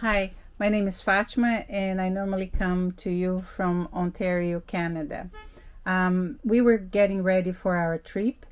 Hi, my name is Fátima, and I normally come to you from Ontario, Canada. We were getting ready for our trip,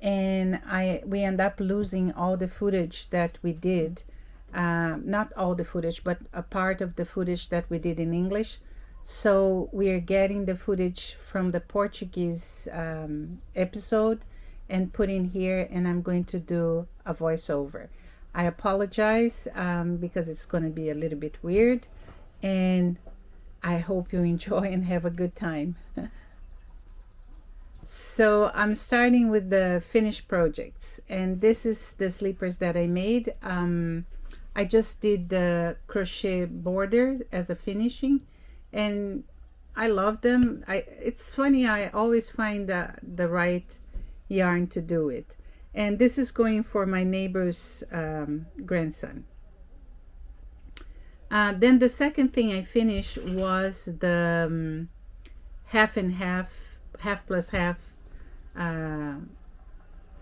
and we end up losing all the footage that we did. Not all the footage, but a part of the footage that we did in English. So we are getting the footage from the Portuguese episode and put in here, and I'm going to do a voiceover. I apologize because it's going to be a little bit weird, and I hope you enjoy and have a good time. So I'm starting with the finished projects, and this is the sleepers that I made. I just did the crochet border as a finishing, and I love them. It's funny, I always find the right yarn to do it. And this is going for my neighbor's grandson. Then the second thing I finished was the half and half, half plus half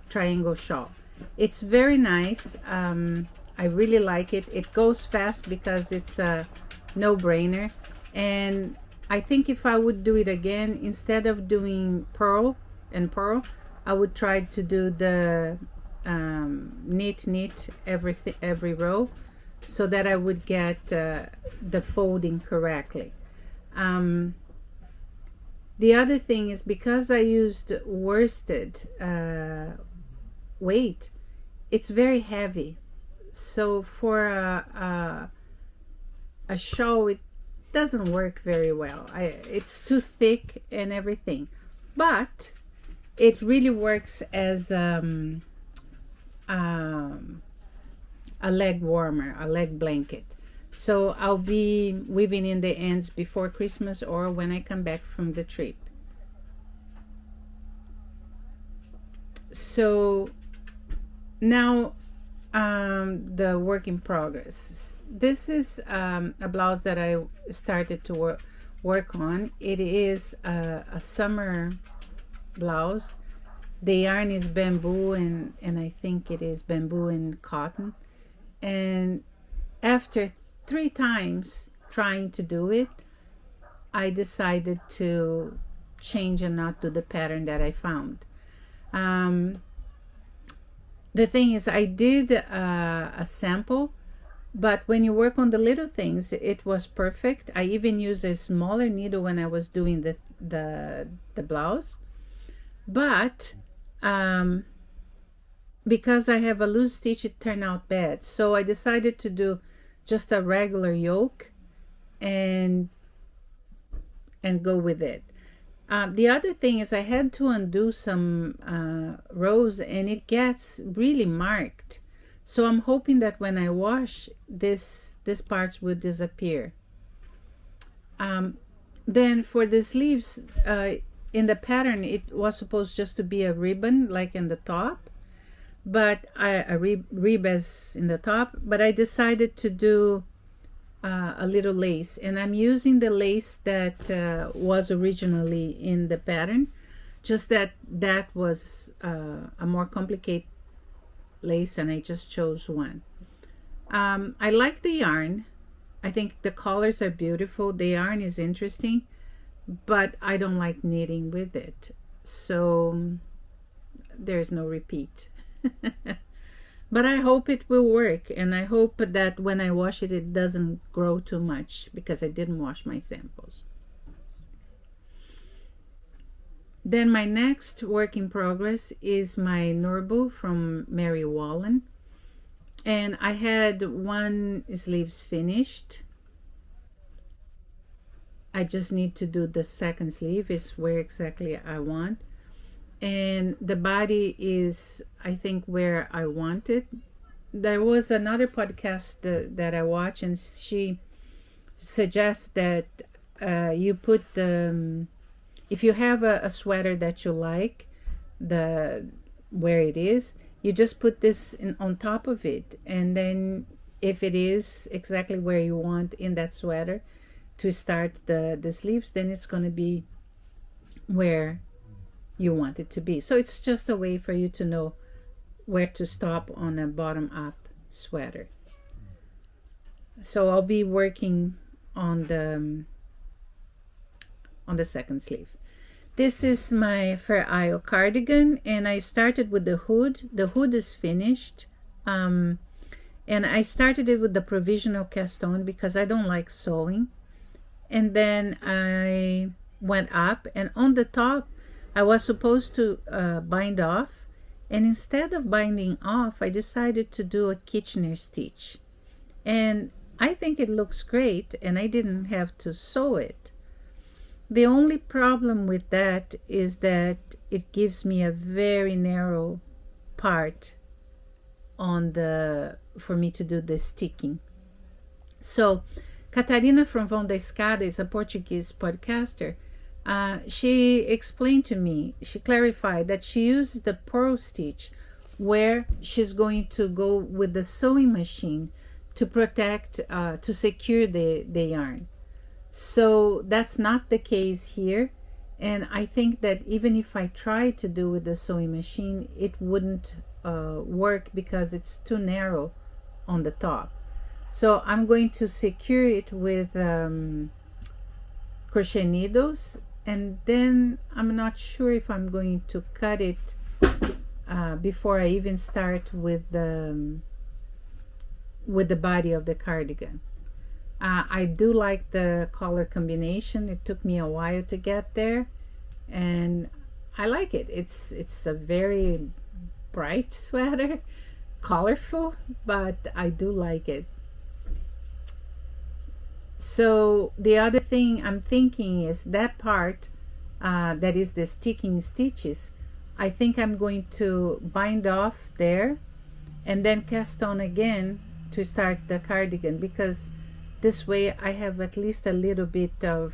triangle shawl. It's very nice. I really like it. It goes fast because it's a no-brainer. And I think if I would do it again, instead of doing pearl and pearl, I would try to do the knit every row, so that I would get the folding correctly. The other thing is, because I used worsted weight, it's very heavy. So for a shawl, it doesn't work very well. It's too thick and everything, but it really works as a leg warmer, a leg blanket. So I'll be weaving in the ends before Christmas or when I come back from the trip. So now the work in progress. This is a blouse that I started to work on. It is a summer blouse. The yarn is bamboo, and I think it is bamboo and cotton. And after 3 times trying to do it, I decided to change and not do the pattern that I found. The thing is, I did a sample, but when you work on the little things, it was perfect. I even used a smaller needle when I was doing the blouse. But because I have a loose stitch, it turned out bad. So I decided to do just a regular yoke and go with it. The other thing is, I had to undo some rows, and it gets really marked. So I'm hoping that when I wash, this parts will disappear. Then for the sleeves, in the pattern, it was supposed just to be a ribbon, like in the top, but a ribbons in the top. But I decided to do a little lace, and I'm using the lace that was originally in the pattern, just that was a more complicated lace, and I just chose one. I like the yarn. I think the colors are beautiful. The yarn is interesting, but I don't like knitting with it, so there's no repeat. But I hope it will work, and I hope that when I wash it, it doesn't grow too much, because I didn't wash my samples. Then my next work in progress is my Nurbu from Mary Wallen, and I had one sleeves finished. I just need to do the second sleeve, is where exactly I want. And the body is, I think, where I want it. There was another podcast that I watched, and she suggests that you put if you have a sweater that you like, where it is, you just put this on top of it. And then if it is exactly where you want in that sweater to start the sleeves, then it's going to be where you want it to be. So it's just a way for you to know where to stop on a bottom up sweater. So I'll be working on the second sleeve. This is my Fair Isle cardigan, and I started with the hood. The hood is finished, and I started it with the provisional cast on because I don't like sewing. And then I went up, and on the top I was supposed to bind off, and instead of binding off I decided to do a Kitchener stitch, and I think it looks great, and I didn't have to sew it. The only problem with that is that it gives me a very narrow part on for me to do the sticking. So Catarina from Vão da Escada is a Portuguese podcaster. She explained to me, she clarified that she uses the purl stitch where she's going to go with the sewing machine to protect, to secure the yarn. So that's not the case here, and I think that even if I tried to do with the sewing machine, it wouldn't work because it's too narrow on the top. So I'm going to secure it with crochet needles, and then I'm not sure if I'm going to cut it before I even start with the body of the cardigan. I do like the color combination. It took me a while to get there, and I like it. It's a very bright sweater, colorful, but I do like it. So the other thing I'm thinking is that part that is the sticking stitches, I think I'm going to bind off there and then cast on again to start the cardigan, because this way I have at least a little bit of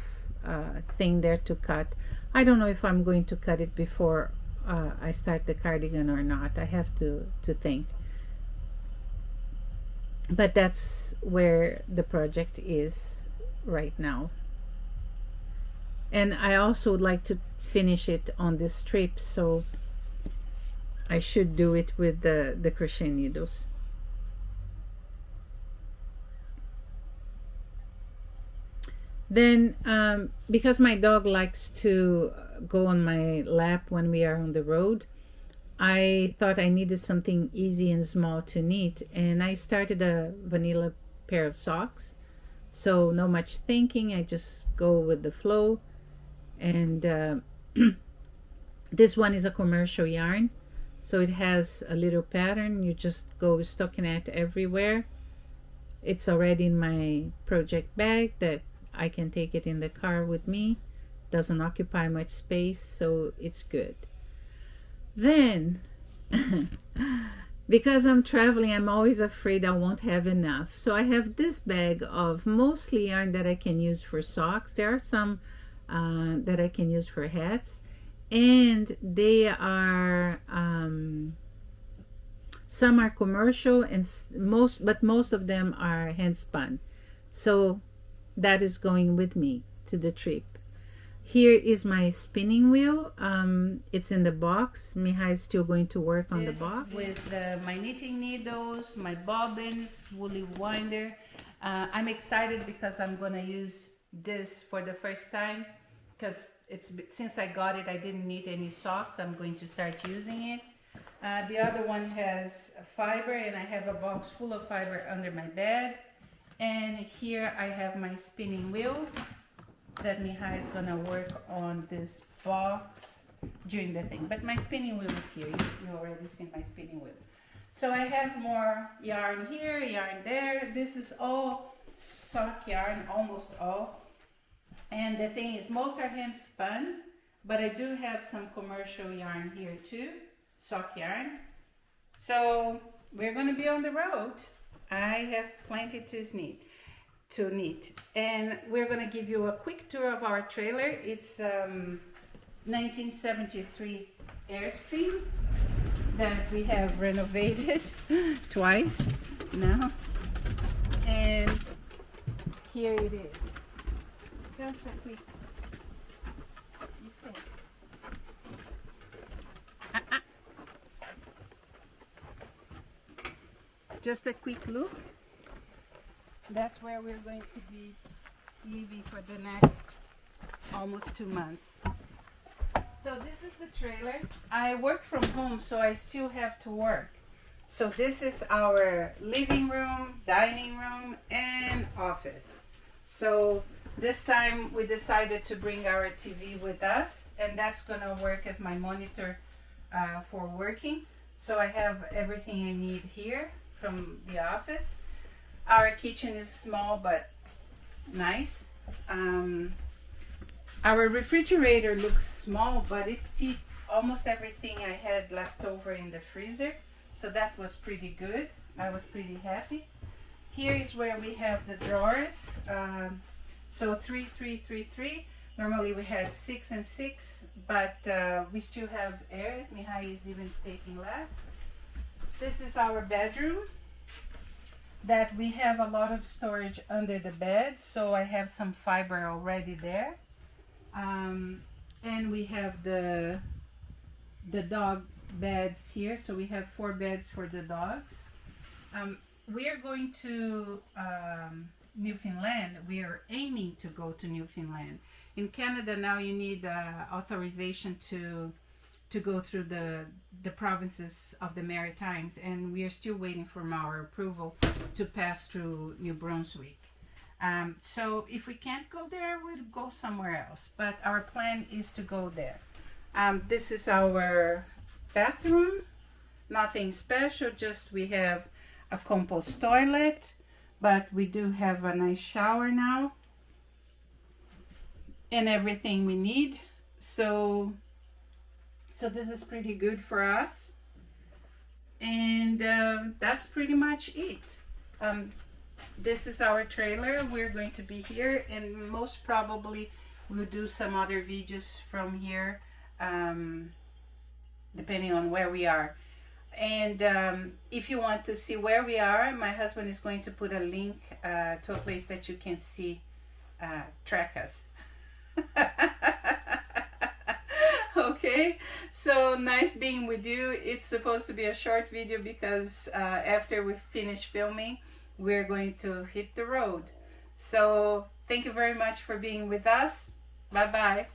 thing there to cut. I don't know if I'm going to cut it before I start the cardigan or not. I have to think. But that's where the project is right now. And I also would like to finish it on this strip, so I should do it with the crochet needles. Then because my dog likes to go on my lap when we are on the road, I thought I needed something easy and small to knit, and I started a vanilla pair of socks. So no much thinking, I just go with the flow. And this one is a commercial yarn, so it has a little pattern. You just go stockinette everywhere. It's already in my project bag that I can take it in the car with me. Doesn't occupy much space, so it's good. Then because I'm traveling, I'm always afraid I won't have enough, so I have this bag of mostly yarn that I can use for socks. There are some that I can use for hats, and they are some are commercial, and most of them are hand spun, so that is going with me to the trip. Here is my spinning wheel. It's in the box. Mihaly is still going to work on the box. With my knitting needles, my bobbins, woolly winder. I'm excited because I'm going to use this for the first time, because since I got it, I didn't knit any socks. I'm going to start using it. The other one has fiber, and I have a box full of fiber under my bed. And here I have my spinning wheel that Mihaly is gonna work on this box during the thing. But my spinning wheel is here. You already seen my spinning wheel. So I have more yarn here, yarn there. This is all sock yarn, almost all. And the thing is, most are hand spun, but I do have some commercial yarn here too, sock yarn. So we're gonna be on the road. I have plenty to knit, and we're going to give you a quick tour of our trailer. It's 1973 Airstream that we have renovated twice now, and here it is. Just a quick, you stay. Just a quick look. That's where we're going to be living for the next almost 2 months. So this is the trailer. I work from home, so I still have to work. So this is our living room, dining room, and office. So this time we decided to bring our TV with us, and that's gonna work as my monitor for working. So I have everything I need here from the office. Our kitchen is small but nice. Our refrigerator looks small, but it fits almost everything I had left over in the freezer. So that was pretty good. I was pretty happy. Here is where we have the drawers. So 3, 3, 3, 3. Normally we had 6 and 6, but we still have areas. Mihaly is even taking less. This is our bedroom. That we have a lot of storage under the bed, so I have some fiber already there. And we have the dog beds here, so we have 4 beds for the dogs. We are going to Newfoundland. We are aiming to go to Newfoundland. In Canada now you need authorization to go through the provinces of the Maritimes, and we are still waiting for our approval to pass through New Brunswick. So if we can't go there, we'll go somewhere else, but our plan is to go there. This is our bathroom. Nothing special, just we have a compost toilet, but we do have a nice shower now and everything we need. So this is pretty good for us, and that's pretty much it. This is our trailer. We're going to be here, and most probably we'll do some other videos from here, depending on where we are. And if you want to see where we are, my husband is going to put a link to a place that you can see, track us. Okay, so nice being with you. It's supposed to be a short video because after we finish filming, we're going to hit the road. So thank you very much for being with us. Bye bye.